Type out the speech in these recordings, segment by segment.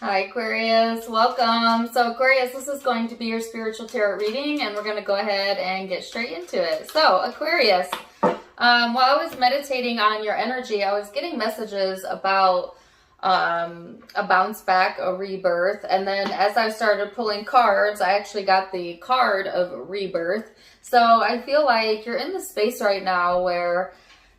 Hi Aquarius, welcome. So Aquarius, this is going to be your spiritual tarot reading and we're going to go ahead and get straight into it. So Aquarius, while I was meditating on your energy, I was getting messages about a bounce back, a rebirth, and then as I started pulling cards, I actually got the card of rebirth. So I feel like you're in the space right now where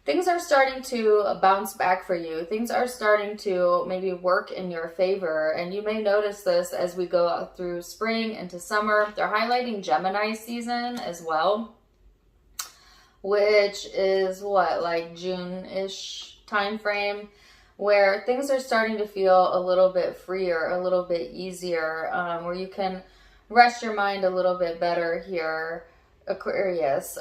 things are starting to bounce back for you. Things are starting to maybe work in your favor. And you may notice this as we go through spring into summer. They're highlighting Gemini season as well, which is what, like June-ish time frame, where things are starting to feel a little bit freer, a little bit easier, where you can rest your mind a little bit better here, Aquarius.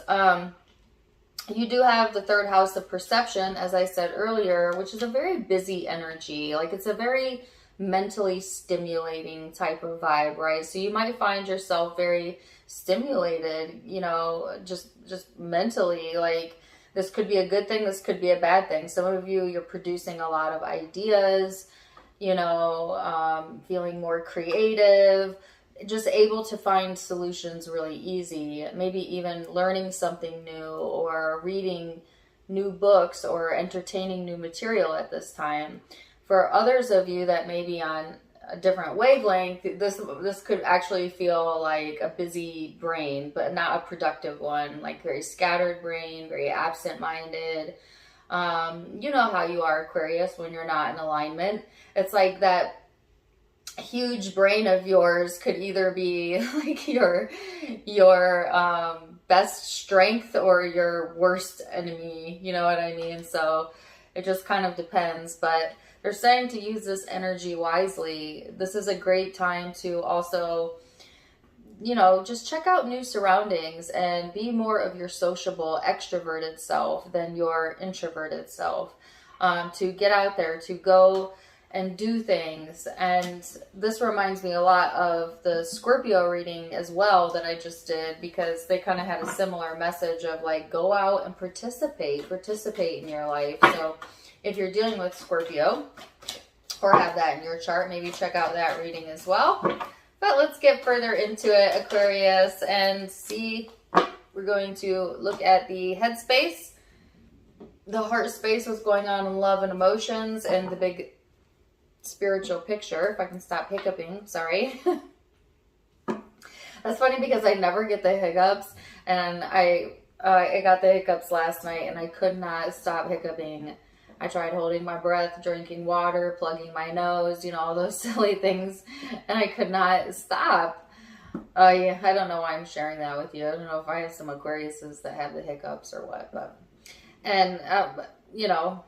You do have the third house of perception, as I said earlier, which is a very busy energy. Like, it's a very mentally stimulating type of vibe, right? So you might find yourself very stimulated, you know, just mentally. Like, this could be a good thing, this could be a bad thing. Some of you, you're producing a lot of ideas, you know, feeling more creative, just able to find solutions really easy, maybe even learning something new or reading new books or entertaining new material at this time. For others of you that may be on a different wavelength, this could actually feel like a busy brain, but not a productive one, like very scattered brain, very absent-minded. You know how you are, Aquarius, when you're not in alignment. It's like that huge brain of yours could either be like your best strength or your worst enemy, you know what I mean? So it just kind of depends, but they're saying to use this energy wisely. This is a great time to also, you know, just check out new surroundings and be more of your sociable, extroverted self than your introverted self, to get out there, to go and do things. And this reminds me a lot of the Scorpio reading as well that I just did, because they kind of had a similar message of like, go out and participate in your life. So if you're dealing with Scorpio or have that in your chart, maybe check out that reading as well. But let's get further into it, Aquarius, and see. We're going to look at the headspace, the heart space, what's going on in love and emotions, and the big spiritual picture. If I can stop hiccuping, sorry. That's funny because I never get the hiccups, and I got the hiccups last night and I could not stop hiccuping. I tried holding my breath, drinking water, plugging my nose, you know, all those silly things, and I could not stop. Yeah, I don't know why I'm sharing that with you. I don't know if I have some Aquariuses that have the hiccups or what, but, and you know,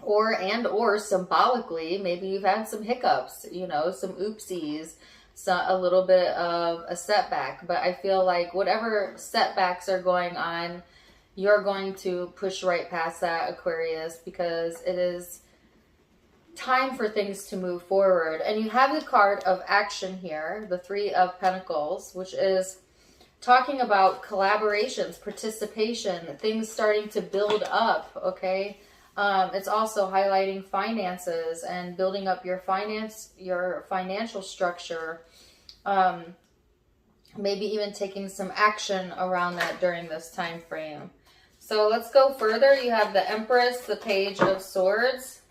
or symbolically, maybe you've had some hiccups, you know, some oopsies, so a little bit of a setback. But I feel like whatever setbacks are going on, you're going to push right past that, Aquarius, because it is time for things to move forward. And you have the card of action here, the Three of Pentacles, which is talking about collaborations, participation, things starting to build up, okay? It's also highlighting finances and building up your financial structure. Maybe even taking some action around that during this time frame. So let's go further. You have the Empress, the Page of Swords,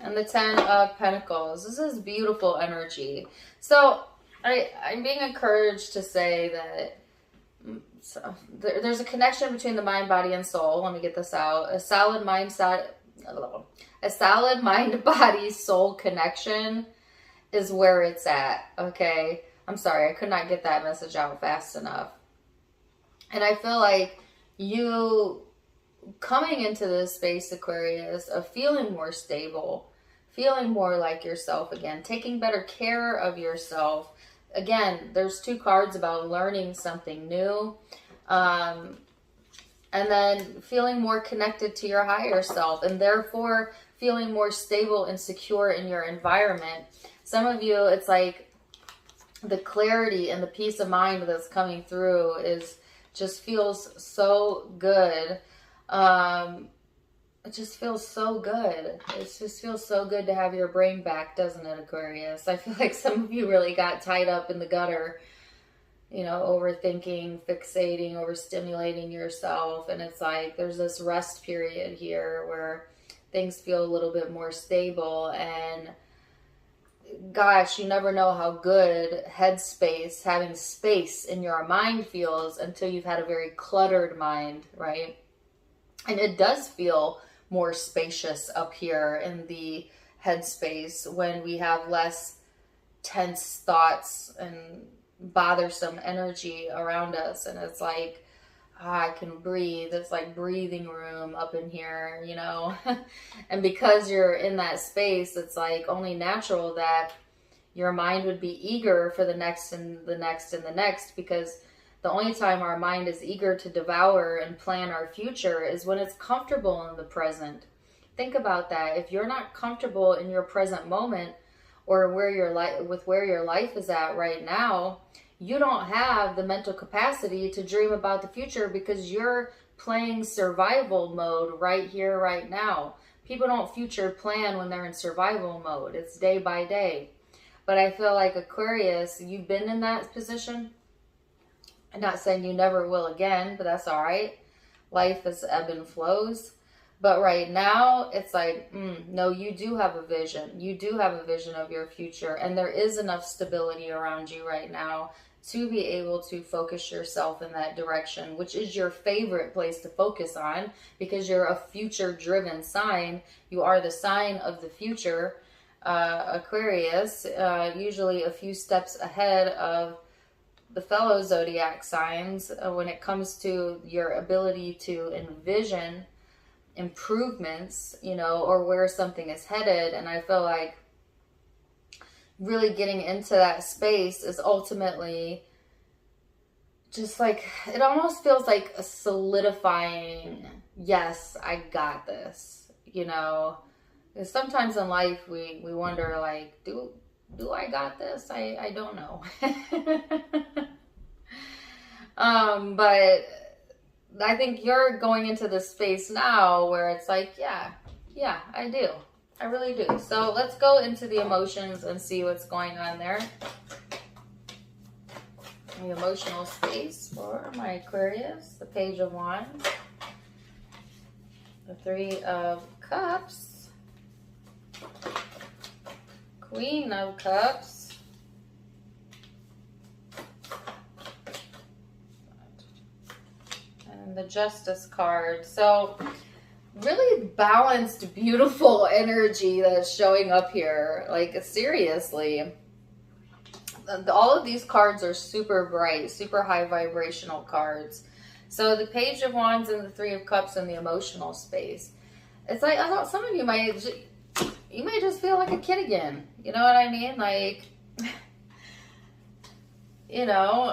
and the Ten of Pentacles. This is beautiful energy. So I'm being encouraged to say that there's a connection between the mind, body, and soul. Let me get this out. A solid mind, body, soul connection is where it's at. Okay. I'm sorry. I could not get that message out fast enough. And I feel like you coming into this space, Aquarius, of feeling more stable, feeling more like yourself again, taking better care of yourself. Again, there's two cards about learning something new, and then feeling more connected to your higher self, and therefore feeling more stable and secure in your environment. Some of you, it's like the clarity and the peace of mind that's coming through is just feels so good. it just feels so good. It just feels so good to have your brain back, doesn't it, Aquarius? I feel like some of you really got tied up in the gutter, you know, overthinking, fixating, overstimulating yourself. And it's like there's this rest period here where things feel a little bit more stable. And gosh, you never know how good headspace, having space in your mind feels until you've had a very cluttered mind, right? And it does feel more spacious up here in the headspace when we have less tense thoughts and bothersome energy around us. And it's like, I can breathe. It's like breathing room up in here, you know. And because you're in that space, it's like only natural that your mind would be eager for the next and the next and the next, because the only time our mind is eager to devour and plan our future is when it's comfortable in the present. Think about that. If you're not comfortable in your present moment, or where your life is at right now, you don't have the mental capacity to dream about the future, because you're playing survival mode right here, right now. People don't future plan when they're in survival mode. It's day by day. But I feel like Aquarius, you've been in that position. I'm not saying you never will again, but that's all right. Life is ebb and flows. But right now, it's like, no, you do have a vision. You do have a vision of your future. And there is enough stability around you right now to be able to focus yourself in that direction, which is your favorite place to focus on, because you're a future-driven sign. You are the sign of the future, Aquarius, usually a few steps ahead of the fellow zodiac signs when it comes to your ability to envision improvements, you know, or where something is headed. And I feel like really getting into that space is ultimately just like, it almost feels like a solidifying, yes, I got this, you know. Because sometimes in life we wonder, like, do I got this? I don't know. But I think you're going into this space now where it's like, yeah, I do. I really do. So let's go into the emotions and see what's going on there. The emotional space for my Aquarius, the Page of Wands, the Three of Cups, Queen of Cups, and the Justice card. So really balanced, beautiful energy that's showing up here. Like, seriously. All of these cards are super bright, super high vibrational cards. So the Page of Wands and the Three of Cups in the emotional space. It's like, I thought some of you might just feel like a kid again. You know what I mean? Like, you know,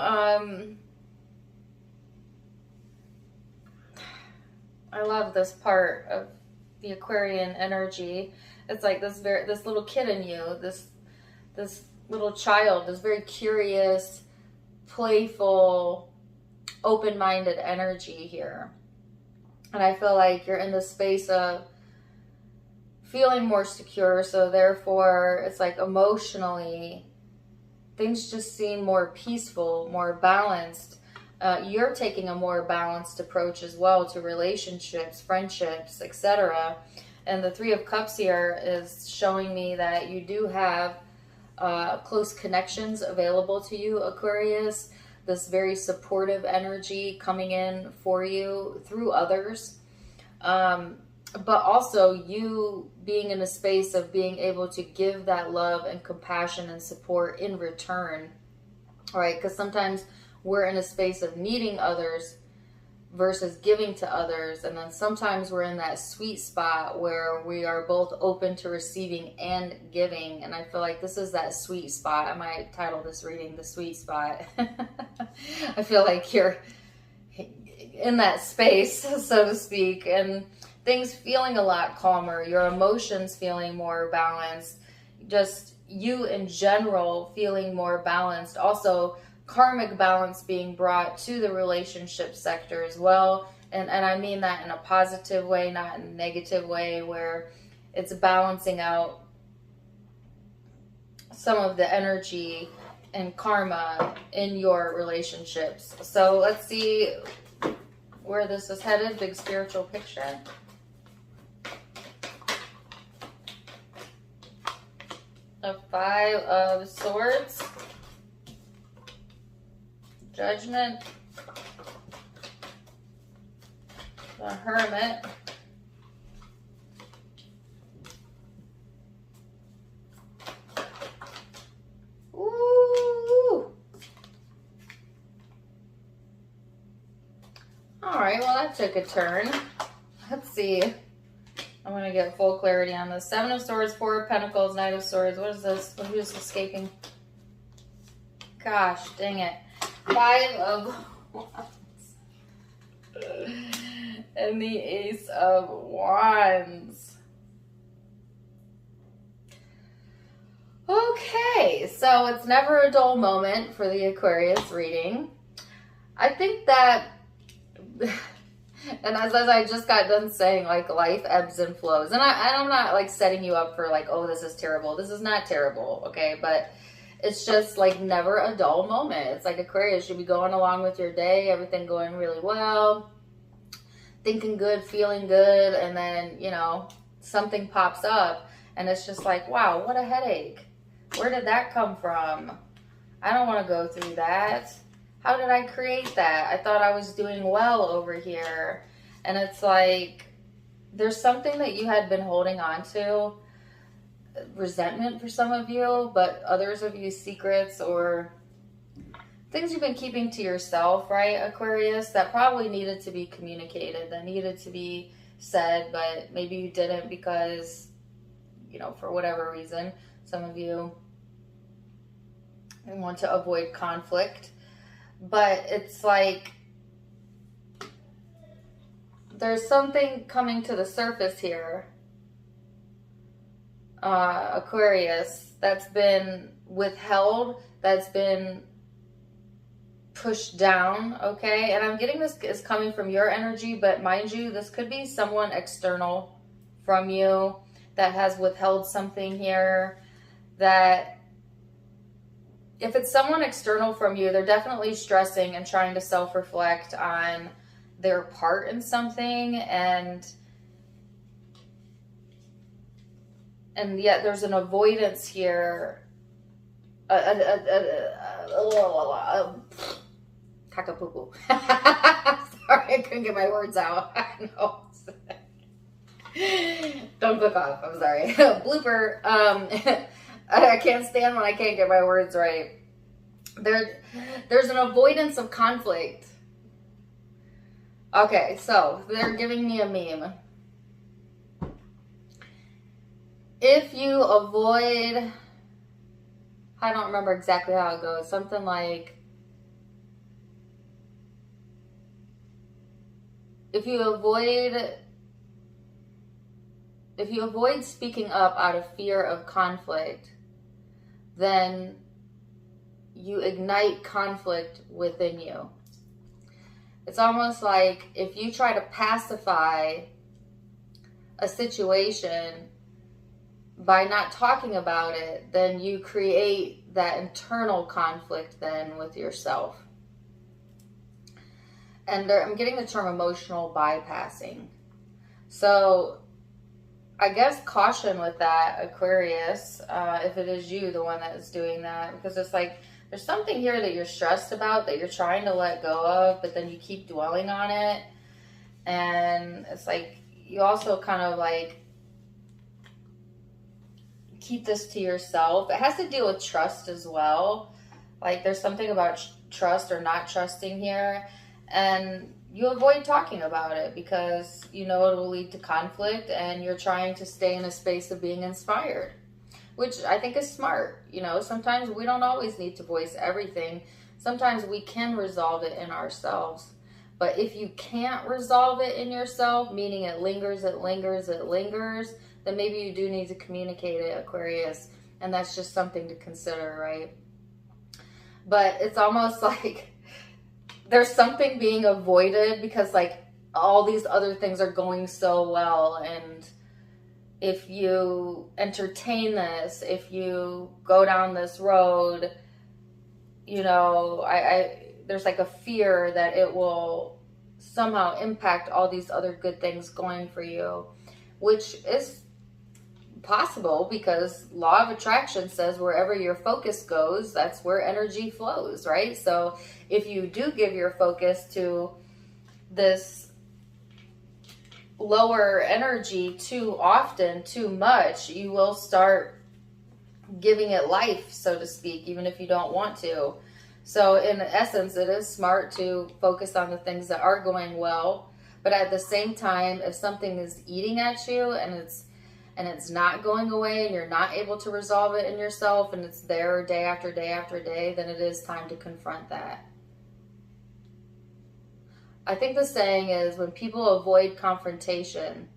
I love this part of the Aquarian energy. It's like this little kid in you, this little child, this very curious, playful, open-minded energy here. And I feel like you're in the space of feeling more secure. So therefore, it's like emotionally, things just seem more peaceful, more balanced. You're taking a more balanced approach as well to relationships, friendships, etc. And the Three of Cups here is showing me that you do have close connections available to you, Aquarius. This very supportive energy coming in for you through others. But also you being in a space of being able to give that love and compassion and support in return. All right, because sometimes we're in a space of needing others versus giving to others. And then sometimes we're in that sweet spot where we are both open to receiving and giving. And I feel like this is that sweet spot. I might title this reading The Sweet Spot. I feel like you're in that space, so to speak, and things feeling a lot calmer, your emotions feeling more balanced, just you in general feeling more balanced. Also, karmic balance being brought to the relationship sector as well. And I mean that in a positive way, not in a negative way, where it's balancing out some of the energy and karma in your relationships. So let's see where this is headed. Big spiritual picture. The Five of Swords. Judgment. The Hermit. Ooh. All right, well, that took a turn. Let's see. I'm going to get full clarity on this. Seven of Swords, Four of Pentacles, Knight of Swords. What is this? Who's escaping? Gosh, dang it. Five of Wands. And the Ace of Wands. Okay, so it's never a dull moment for the Aquarius reading. I think that, and as I just got done saying, like, life ebbs and flows. And I'm not, like, setting you up for, like, oh, this is terrible. This is not terrible, okay? But it's just, like, never a dull moment. It's like Aquarius should be going along with your day, everything going really well, thinking good, feeling good, and then, you know, something pops up, and it's just like, wow, what a headache. Where did that come from? I don't want to go through that. How did I create that? I thought I was doing well over here. And it's like, there's something that you had been holding on to. Resentment for some of you, but others of you, secrets or things you've been keeping to yourself, right, Aquarius, that probably needed to be communicated, that needed to be said, but maybe you didn't because, you know, for whatever reason, some of you want to avoid conflict. But it's like there's something coming to the surface here, Aquarius, that's been withheld, that's been pushed down, okay? And I'm getting this is coming from your energy, but mind you, this could be someone external from you that has withheld something here. That if it's someone external from you, they're definitely stressing and trying to self-reflect on their part in something, and yet there's an avoidance here. Kakapoo. Sorry, I couldn't get my words out. I know. Don't click off. I'm sorry. Blooper. I can't stand when I can't get my words right. There's an avoidance of conflict. Okay, so they're giving me a meme. If you avoid, I don't remember exactly how it goes. Something like, if you avoid speaking up out of fear of conflict, then you ignite conflict within you. It's almost like if you try to pacify a situation by not talking about it, then you create that internal conflict then with yourself. And I'm getting the term emotional bypassing. So I guess caution with that, Aquarius, if it is you, the one that is doing that, because it's like there's something here that you're stressed about, that you're trying to let go of, but then you keep dwelling on it. And it's like you also kind of like keep this to yourself. It has to deal with trust as well. Like there's something about trust or not trusting here, and you avoid talking about it because you know it will lead to conflict, and you're trying to stay in a space of being inspired, which I think is smart. You know, sometimes we don't always need to voice everything. Sometimes we can resolve it in ourselves. But if you can't resolve it in yourself, meaning it lingers, then maybe you do need to communicate it, Aquarius. And that's just something to consider, right? But it's almost like there's something being avoided because, like, all these other things are going so well. And if you entertain this, if you go down this road, you know, there's like a fear that it will somehow impact all these other good things going for you, which is possible because law of attraction says wherever your focus goes, that's where energy flows, right? So if you do give your focus to this lower energy too often, too much, you will start giving it life, so to speak, even if you don't want to. So in essence, it is smart to focus on the things that are going well, but at the same time, if something is eating at you and it's not going away and you're not able to resolve it in yourself and it's there day after day after day, then it is time to confront that. I think the saying is, when people avoid confrontation,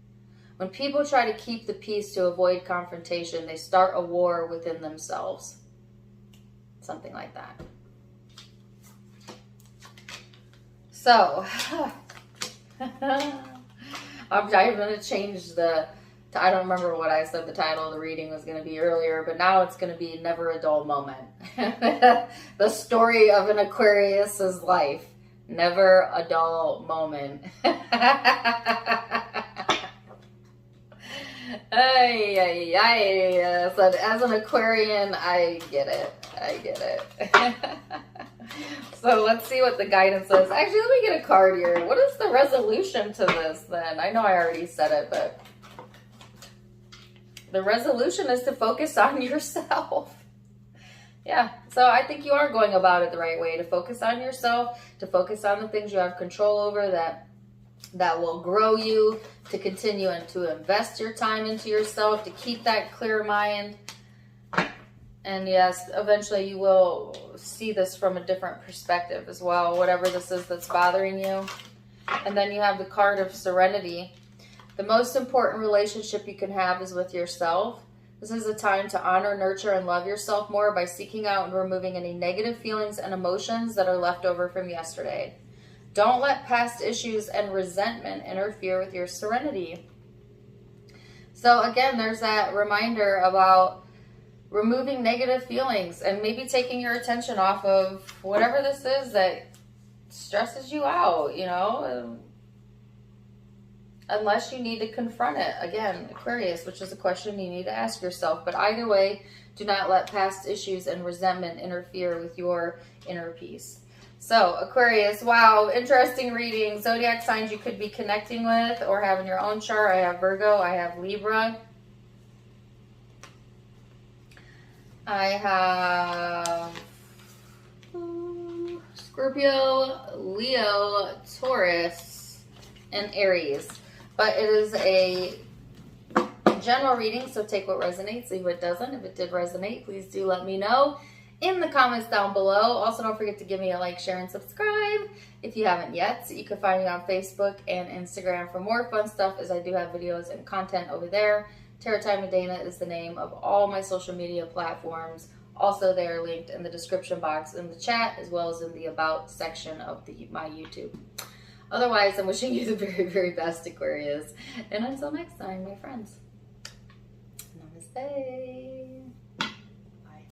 when people try to keep the peace to avoid confrontation, they start a war within themselves. Something like that. So, I'm going to change I don't remember what I said the title of the reading was going to be earlier, but now it's going to be Never a Dull Moment. The story of an Aquarius's life. Never a dull moment. So as an Aquarian, I get it. So let's see what the guidance says. Actually, let me get a card here. What is the resolution to this then? I know I already said it, but the resolution is to focus on yourself. Yeah, so I think you are going about it the right way, to focus on yourself, to focus on the things you have control over that will grow you, to continue and to invest your time into yourself, to keep that clear mind. And yes, eventually you will see this from a different perspective as well, whatever this is that's bothering you. And then you have the card of Serenity. The most important relationship you can have is with yourself. This is a time to honor, nurture, and love yourself more by seeking out and removing any negative feelings and emotions that are left over from yesterday. Don't let past issues and resentment interfere with your serenity. So again, there's that reminder about removing negative feelings and maybe taking your attention off of whatever this is that stresses you out, you know, unless you need to confront it. Again, Aquarius, which is a question you need to ask yourself. But either way, do not let past issues and resentment interfere with your inner peace. So, Aquarius, wow, interesting reading. Zodiac signs you could be connecting with or have in your own chart. I have Virgo, I have Libra. I have Scorpio, Leo, Taurus, and Aries. But it is a general reading, so take what resonates, leave what doesn't. If it did resonate, please do let me know in the comments down below. Also, don't forget to give me a like, share, and subscribe if you haven't yet. You can find me on Facebook and Instagram for more fun stuff, as I do have videos and content over there. Tarot Time with Dana is the name of all my social media platforms. Also, they are linked in the description box in the chat, as well as in the About section of my YouTube. Otherwise, I'm wishing you the very, very best, Aquarius. And until next time, my friends. Namaste.